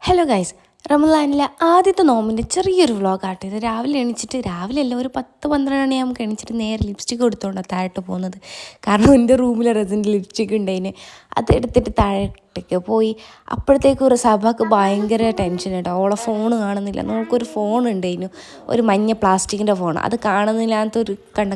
Hello guys, റമദാനിലെ ആദ്യത്തെ നോമ്പിൻ്റെ ചെറിയൊരു വ്ളോഗാട്ടോ ഇത്. രാവിലെ എണീച്ചിട്ട്, രാവിലെ അല്ല, ഒരു 10-12 മണിയാകുമ്പോൾ എണീച്ചിട്ട് നേരെ ലിപ്സ്റ്റിക്ക് എടുത്തുകൊണ്ടാണ് താഴോട്ട് പോകുന്നത്. കാരണം എൻ്റെ റൂമിൽ റെസിൻ്റെ ലിപ്സ്റ്റിക്ക് ഉണ്ടായിന്, അതെടുത്തിട്ട് താഴോട്ടേക്ക് പോയി. അപ്പോഴത്തേക്കും ഒരു സഭക്ക് ഭയങ്കര ടെൻഷൻ കേട്ടോ. ഓളെ ഫോൺ കാണുന്നില്ല. നമുക്കൊരു ഫോൺ ഉണ്ടായിരുന്നു, ഒരു മഞ്ഞ പ്ലാസ്റ്റിക്കിൻ്റെ ഫോൺ. അത് കാണുന്നില്ലാത്തൊരു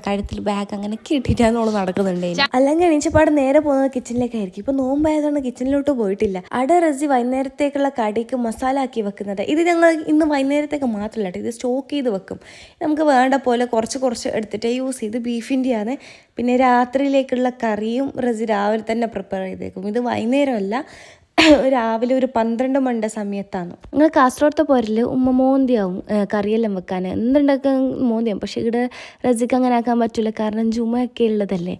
കഴുത്തിൽ ബാഗ് അങ്ങനെ കിട്ടിയിട്ടാണ് ഓൾ നടക്കുന്നുണ്ടായിരുന്നു. അല്ലെങ്കിൽ എണീച്ചപ്പാട് നേരെ പോകുന്നത് കിച്ചണിലേക്കായിരിക്കും. ഇപ്പോൾ നോമ്പായതുകൊണ്ട് കിച്ചണിലോട്ട് പോയിട്ടില്ല. അവിടെ റസി വൈകുന്നേരത്തേക്കുള്ള കടിക്ക് മസാല ആക്കി വെക്കുന്നത്. ഇത് ഞങ്ങൾ ഇന്ന് വൈകുന്നേരത്തേക്ക് മാത്രമല്ല കേട്ടോ, ഇത് സ്റ്റോക്ക് ചെയ്ത് വെക്കും. നമുക്ക് വേണ്ട പോലെ കുറച്ച് എടുത്തിട്ട് യൂസ് ചെയ്ത്. ബീഫിൻ്റെയാണ്. പിന്നെ രാത്രിയിലേക്കുള്ള കറിയും റസി രാവിലെ തന്നെ പ്രിപ്പയർ ചെയ്തേക്കും. ഇത് വൈകുന്നേരമല്ല, രാവിലെ ഒരു 12 മണിയുടെ സമയത്താണ്. നിങ്ങൾ കാസർഗോഡത്തെ പോരൽ മോന്തിയാവും കറിയെല്ലാം വെക്കാൻ, എന്തുണ്ടാക്കാൻ മോന്തിയാവും. പക്ഷേ ഇവിടെ റസിക്ക് അങ്ങനെ ആക്കാൻ പറ്റില്ല, കാരണം ജുമയൊക്കെ ഉള്ളതല്ലേ.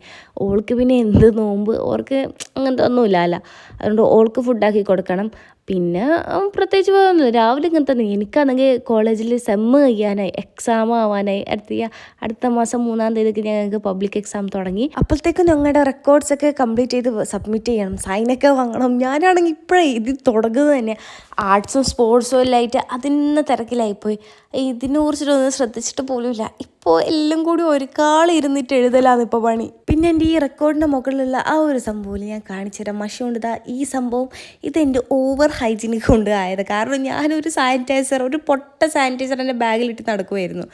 ഓൾക്ക് പിന്നെ എന്ത് നോമ്പ്, ഓർക്ക് അങ്ങനത്തെ ഒന്നുമില്ല. അതുകൊണ്ട് ഓൾക്ക് ഫുഡാക്കി കൊടുക്കണം. പിന്നെ പ്രത്യേകിച്ച് പോകുന്നില്ല, രാവിലെ ഇങ്ങനെ തന്നെ. എനിക്കാണെങ്കിൽ കോളേജിൽ സെമ്മ് കഴിയാനായി, എക്സാം ആവാനായി. അടുത്ത മാസം 3-ാം തീയതിക്ക് ഞങ്ങൾക്ക് പബ്ലിക് എക്സാം തുടങ്ങി. അപ്പോഴത്തേക്കും ഞങ്ങളുടെ റെക്കോർഡ്സൊക്കെ കംപ്ലീറ്റ് ചെയ്ത് സബ്മിറ്റ് ചെയ്യണം, സൈനൊക്കെ വാങ്ങണം. ഞാനാണെങ്കിൽ ഇപ്പോഴേ ഇത് തുടങ്ങുന്നത് തന്നെ ആർട്സും സ്പോർട്സും എല്ലാം ആയിട്ട് അതിന് തിരക്കിലായിപ്പോയി. ഇതിനെ കുറിച്ചിട്ടൊന്നും ശ്രദ്ധിച്ചിട്ട് പോലുമില്ല. ഇപ്പോൾ എല്ലാം കൂടി ഇരുന്നിട്ട് എഴുതലാണ് ഇപ്പോൾ പണി. പിന്നെ എൻ്റെ ഈ റെക്കോർഡിൻ്റെ മുകളിലുള്ള ആ ഒരു സംഭവം ഞാൻ കാണിച്ചു തരാം. മഷി കൊണ്ട് ഈ സംഭവം ഇതെൻ്റെ ഓവർ ഹൈജീനിക് കൊണ്ട് ആയത്. കാരണം ഞാനൊരു സാനിറ്റൈസർ, ഒരു പൊട്ട സാനിറ്റൈസർ എൻ്റെ ബാഗിലിട്ട് നടക്കുമായിരുന്നു.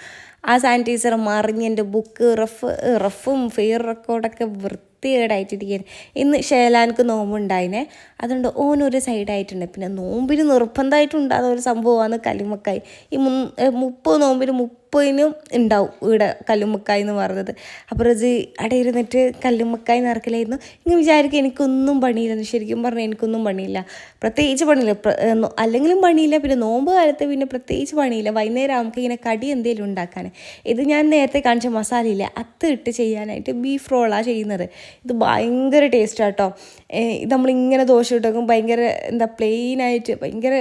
ആ സാനിറ്റൈസർ മറിഞ്ഞ് എൻ്റെ ബുക്ക് റഫും ഫെയർ റെക്കോർഡൊക്കെ വൃത്തികേടായിട്ടിരിക്കുകയാണ്. ഇന്ന് ഷേലാൻക്ക് നോമ്പുണ്ടായിനെ, അതുകൊണ്ട് ഓനൊരു സൈഡായിട്ടുണ്ട്. പിന്നെ നോമ്പിന് നിർബന്ധമായിട്ടുണ്ടാകുന്ന ഒരു സംഭവമാണ് കല്ലുമ്മക്കായി. ഈ 30 നോമ്പിന് 30-നും ഉണ്ടാവും ഇവിടെ കല്ലുമ്മക്കായി എന്ന് പറയുന്നത്. അപ്പോൾ റസി അവിടെ ഇരുന്നിട്ട് കല്ലുമ്മക്കായി നിറക്കലായിരുന്നു. ഇങ്ങനെ വിചാരിക്കും എനിക്കൊന്നും പണിയില്ലെന്ന്. ശരിക്കും പറഞ്ഞാൽ എനിക്കൊന്നും പണിയില്ല, പ്രത്യേകിച്ച് പണിയില്ല. അല്ലെങ്കിലും പണിയില്ല, പിന്നെ നോമ്പ് കാലത്ത് പിന്നെ പ്രത്യേകിച്ച് പണിയില്ല. വൈകുന്നേരം നമുക്ക് ഇങ്ങനെ കടി എന്തെങ്കിലും ഉണ്ടാക്കാൻ. ഇത് ഞാൻ നേരത്തെ കാണിച്ച മസാലയില്ല, അത് ഇട്ട് ചെയ്യാനായിട്ട് ബീഫ് റോളാണ് ചെയ്യുന്നത്. ഇത് ഭയങ്കര ടേസ്റ്റാണ് കേട്ടോ. ഇത് നമ്മളിങ്ങനെ ദോശ ഇട്ടേക്കും, ഭയങ്കര പ്ലെയിനായിട്ട് ഭയങ്കര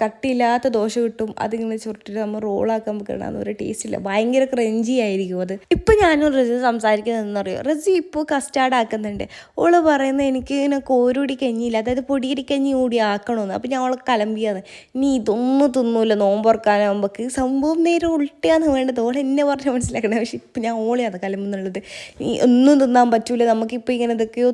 കട്ടിയില്ലാത്ത ദോശ കിട്ടും. അതിങ്ങനെ ചുരുട്ടിട്ട് നമ്മൾ റോളാക്കാൻ കിടന്ന ഒരു ടേസ്റ്റ് ഇല്ല, ഭയങ്കര ക്രഞ്ചി ആയിരിക്കും അത്. ഇപ്പം ഞാനും റസി സംസാരിക്കുന്നതെന്ന് അറിയോ, റസി ഇപ്പോൾ കസ്റ്റാർഡ് ആക്കുന്നുണ്ട്. ഓള് പറയുന്നത് എനിക്ക് ഇങ്ങനെ കോരുടി കഞ്ഞിയില്ല, അതായത് പൊടിയരി കഞ്ഞി കൂടി ആക്കണമെന്ന്. അപ്പം ഞാൻ അവളെ കലമ്പിയാണ്, നീ ഇതൊന്നും തിന്നൂല നോമ്പുറക്കാനാകുമ്പോൾക്ക്. സംഭവം നേരെ ഉൾട്ടിയാന്ന് വേണ്ടത്. ഓൾ എന്നെ പറഞ്ഞ് മനസ്സിലാക്കണേ. പക്ഷെ ഇപ്പം ഞാൻ ഓളെയാണ് കലമ്പെന്നുള്ളത്. നീ ഒന്നും തിന്നാൻ പറ്റൂല, നമുക്കിപ്പോൾ ഇങ്ങനെ എന്തൊക്കെയോ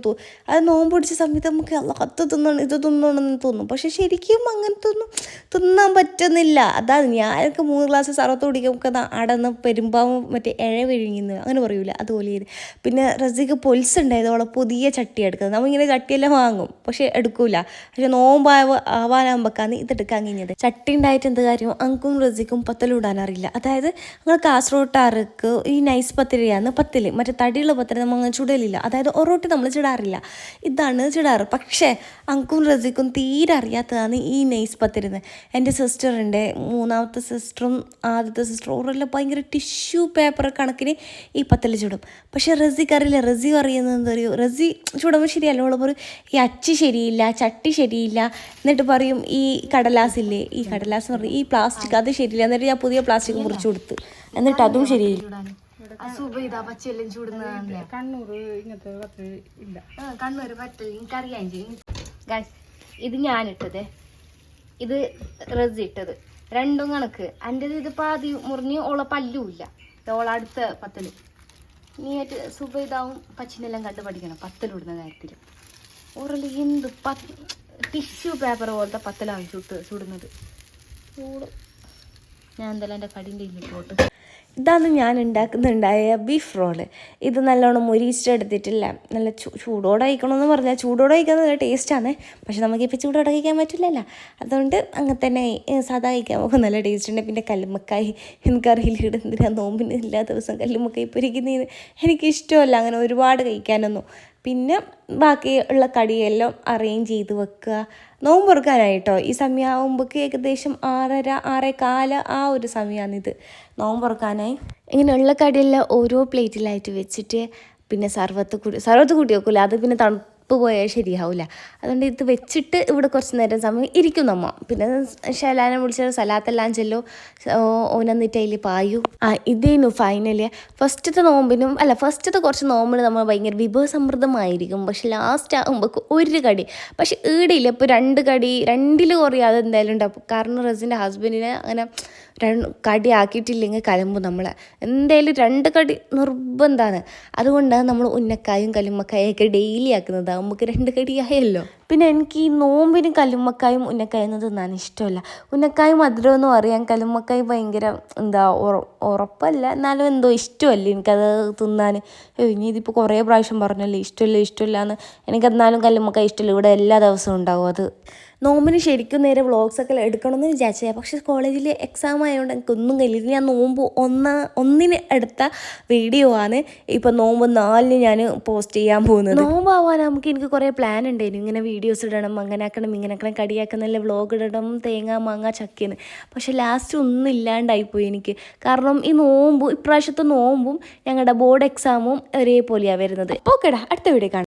അത് നോമ്പ് പിടിച്ച സമയത്ത് നമുക്ക് അത് തിന്നണം ഇത് തിന്നണമെന്ന് തോന്നും. പക്ഷെ ശരിക്കും അങ്ങനത്തെ ഒന്നും തിന്നാൻ പറ്റുന്നില്ല. അതാണ് ഞാനൊക്കെ 3 ഗ്ലാസ് സർവത്ത് കുടിക്കുമ്പോൾ അടന്ന് പെരുമ്പാവും മറ്റേ ഇഴ വിഴുങ്ങുന്നു അങ്ങനെ പറയൂല, അതുപോലെ ചെയ്ത്. പിന്നെ റസിക്ക് പൊൽസുണ്ടായത് അവളെ പുതിയ ചട്ടി എടുക്കുന്നത്. നമ്മളിങ്ങനെ ചട്ടിയെല്ലാം വാങ്ങും, പക്ഷെ എടുക്കൂല. പക്ഷെ ആവാനാകുമ്പോഴാണ് ഇതെടുക്കാൻ കഴിഞ്ഞത്. ചട്ടി ഉണ്ടായിട്ട് എന്ത് കാര്യം, അങ്കും റസിക്കും പത്തലിടാൻ അറിയില്ല. അതായത് ഞങ്ങൾ കാസർഗോട്ടാർക്ക് ഈ നൈസ് പത്തിരിയാണ് പത്തിൽ, മറ്റേ തടിയുള്ള പത്തിരി നമ്മൾ അങ്ങനെ ചുടലില്ല. അതായത് ഒറോട്ടി നമ്മൾ ചുടാറില്ല, ഇതാണ് ചുടാറ്. പക്ഷേ അങ്കും റസിക്കും തീരെ അറിയാത്തതാണ് ഈ നൈസ് പത്തിരുന്ന്. എൻ്റെ സിസ്റ്ററുണ്ട്, 3ാമത്തെ സിസ്റ്ററും ആദ്യത്തെ സിസ്റ്ററും, ഓരെല്ലാം ഭയങ്കര ടിഷ്യൂ പേപ്പർ കണക്കിന് ഈ പത്തൽ ചുടും. പക്ഷേ റസിക്ക് അറിയില്ല. റസി അറിയുന്നത് എന്താ പറയുക, റസി ചുടുമ്പോൾ ശരിയല്ല, ഓള് പറയും ഈ അച്ച് ശരിയില്ല, ചട്ടി ശരിയില്ല. എന്നിട്ട് പറയും ഈ കടലാസില്ലേ, ഈ കടലാസ് എന്ന് പറയും ഈ പ്ലാസ്റ്റിക് അത് ശരിയില്ല. എന്നിട്ട് ഞാൻ പുതിയ പ്ലാസ്റ്റിക് മുറിച്ച് കൊടുത്ത്, എന്നിട്ട് അതും ശരിയില്ല. കണ്ണൂർ പറ്റൽ എനിക്കറിയാൻ ചെയ്യും. ഇത് ഞാനിട്ടത്, ഇത് റസി ഇട്ടത്, രണ്ടും കണക്ക്. എൻ്റെ ഇത് പാതി മുറിഞ്ഞ് ഓളെ പല്ലുമില്ല. ഓളടുത്ത പത്തല് നീയായിട്ട് സുബൈദാവും പച്ചിനെല്ലാം കണ്ട് പഠിക്കണം പത്തലിടുന്ന കാര്യത്തിൽ. ഓറല് എന്ത് ടിഷ്യൂ പേപ്പർ പോലത്തെ പത്തലാണ് ചുടുന്നത്. ഞാൻ എന്തായാലും എൻ്റെ കടിൻ്റെ ഇല്ല പോട്ട്. ഇതാണ് ഞാൻ ഉണ്ടാക്കുന്നുണ്ടായ ബീഫ് റോള്. ഇത് നല്ലോണം മുരിച്ചെടുത്തിട്ടില്ല, നല്ല ചൂടോടെ കഴിക്കണമെന്ന് പറഞ്ഞാൽ ചൂടോടെ കഴിക്കാൻ നല്ല ടേസ്റ്റാണ്. പക്ഷെ നമുക്കിപ്പോൾ ചൂടോടെ കഴിക്കാൻ പറ്റില്ലല്ലോ, അതുകൊണ്ട് അങ്ങനെ തന്നെ സാധാ കഴിക്കാൻ നമുക്ക് നല്ല ടേസ്റ്റ് ഉണ്ട്. പിന്നെ കല്ലുമ്മക്കായി എനിക്കറിയില്ല ഇടുന്നില്ല, നോമ്പിന് എല്ലാ ദിവസവും കല്ലുമ്മക്കായി പൊരിക്കുന്നതിന് എനിക്കിഷ്ടമല്ല അങ്ങനെ ഒരുപാട് കഴിക്കാനൊന്നും. പിന്നെ ബാക്കിയുള്ള കടിയെല്ലാം അറേഞ്ച് ചെയ്ത് വെക്കുക നോമ്പ് തുറക്കാനായിട്ടോ. ഈ സമയമാകുമ്പോഴേക്ക് ഏകദേശം 6:30 6:15 ആ ഒരു സമയമാണിത് നോമ്പ് തുറക്കാനായി. ഇങ്ങനെയുള്ള കടിയെല്ലാം ഓരോ പ്ലേറ്റിലായിട്ട് വെച്ചിട്ട് പിന്നെ സർവത്ത് കൂട്ടി വെക്കില്ല, അത് പിന്നെ ട്രിപ്പ് പോയാൽ ശരിയാവില്ല. അതുകൊണ്ട് ഇത് വെച്ചിട്ട് ഇവിടെ കുറച്ച് നേരം സമയം ഇരിക്കും നമ്മ. പിന്നെ ഷലാനെ വിളിച്ചാൽ സലാത്തെല്ലാം ചെല്ലോ ഓനെന്നിട്ട് അതിൽ പായു. ഇതേനു ഫൈനലി ഫസ്റ്റത്തെ കുറച്ച് നോമ്പിന് നമ്മൾ ഭയങ്കര വിഭവസമൃദ്ധമായിരിക്കും. പക്ഷെ ലാസ്റ്റ് ആകുമ്പോൾ ഒരു കടി, പക്ഷെ ഈടില്ല. ഇപ്പോൾ 2 കടി 2 കുറയാതെ എന്തായാലും ഉണ്ടാവും. കാരണം റസിൻ്റെ ഹസ്ബൻഡിനെ അങ്ങനെ കടി ആക്കിയിട്ടില്ലെങ്കിൽ കലമ്പും നമ്മളെ. എന്തായാലും 2 കടി നിർബന്ധമാണ്. അതുകൊണ്ടാണ് നമ്മൾ ഉന്നക്കായും കല്ലുമ്മക്കായൊക്കെ ഡെയിലി ആക്കുന്നത്. നമുക്ക് 2 കടിയായല്ലോ. പിന്നെ എനിക്ക് ഈ നോമ്പിന് കല്ലുമ്മക്കായും ഉന്നക്കായും തിന്നാൻ ഇഷ്ടമല്ല. ഉന്നക്കായും മധുരമെന്ന് പറയാൻ, കല്ലുമ്മക്കായും ഭയങ്കര ഉറപ്പല്ല, എന്നാലും എന്തോ ഇഷ്ടമല്ല എനിക്കത് തിന്നാൻ. ഇനി ഇതിപ്പോൾ കുറേ പ്രാവശ്യം പറഞ്ഞല്ലോ ഇഷ്ടമില്ല എന്ന്. എനിക്കെന്നാലും കല്ലുമ്മക്കായ ഇഷ്ടമില്ല. ഇവിടെ എല്ലാ ദിവസവും ഉണ്ടാവും അത്. നോമ്പിന് ശരിക്കും നേരെ വ്ളോഗ്സൊക്കെ എടുക്കണമെന്ന് വിചാരിച്ചത്, പക്ഷേ കോളേജിൽ എക്സാം ആയതുകൊണ്ട് എനിക്കൊന്നും കഴിയില്ല. ഞാൻ നോമ്പ് ഒന്നിന് എടുത്ത വീഡിയോ ആണ് ഇപ്പം നോമ്പ് 4 ഞാൻ പോസ്റ്റ് ചെയ്യാൻ പോകുന്നത്. നോമ്പാവാൻ എനിക്ക് കുറേ പ്ലാൻ ഉണ്ടായിരുന്നു. ഇങ്ങനെ വീഡിയോസ് ഇടണം, അങ്ങനെ ആക്കണം, ഇങ്ങനെ ആക്കണം, കടിയാക്കുന്നല്ല വ്ളോഗ് ഇടണം, തേങ്ങ മാങ്ങ ചക്കയെന്ന്. പക്ഷേ ലാസ്റ്റ് ഒന്നും ഇല്ലാണ്ടായിപ്പോയി എനിക്ക്. കാരണം ഇപ്രാവശ്യത്തെ നോമ്പും ഞങ്ങളുടെ ബോർഡ് എക്സാമും ഒരേപോലെയാണ് വരുന്നത്. ഓക്കേടാ, അടുത്ത വീഡിയോ കാണാം.